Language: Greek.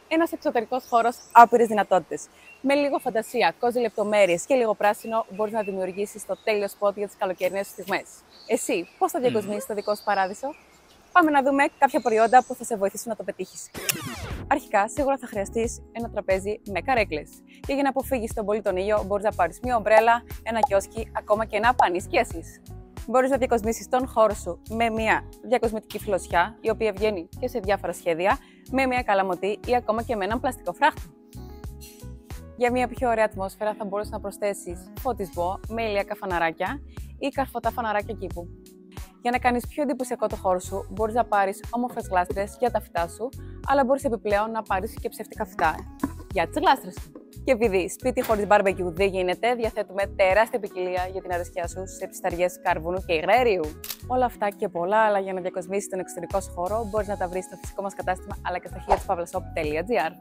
Ένας εξωτερικός χώρος άπειρες δυνατότητες. Με λίγο φαντασία, κόζι λεπτομέρειες και λίγο πράσινο, μπορείς να δημιουργήσεις το τέλειο σποτ για τις καλοκαιρινές σου στιγμές. Εσύ, πώς θα διακοσμήσεις το δικό σου παράδεισο? Πάμε να δούμε κάποια προϊόντα που θα σε βοηθήσουν να το πετύχεις. Αρχικά, σίγουρα θα χρειαστείς ένα τραπέζι με καρέκλες. Και για να αποφύγεις τον πολύ τον ήλιο, μπορείς να πάρεις μια ομπρέλα, ένα κιόσκι, ακόμα και ένα πανί σκίασης. Μπορείς να διακοσμήσεις τον χώρο σου με μια διακοσμητική φιλοσιά, η οποία βγαίνει και σε διάφορα σχέδια, με μια καλαμωτή ή ακόμα και με έναν πλαστικό φράχτη. Για μια πιο ωραία ατμόσφαιρα θα μπορείς να προσθέσεις φωτισμό με ηλιακά φαναράκια ή καρφωτά φαναράκια κήπου. Για να κάνεις πιο εντυπωσιακό το χώρο σου, μπορείς να πάρεις όμορφες γλάστρες για τα φυτά σου, αλλά μπορείς επιπλέον να πάρεις και ψεύτικα φυτά για τις γλάστρες σου. Και επειδή σπίτι χωρίς barbecue δεν γίνεται, διαθέτουμε τεράστια ποικιλία για την αρεσκιά σου σε ψισταριές καρβούνου και υγραερίου. Όλα αυτά και πολλά άλλα για να διακοσμήσεις τον εξωτερικό σου χώρο μπορείς να τα βρεις στο φυσικό μας κατάστημα αλλά και στο hillspavlashop.gr.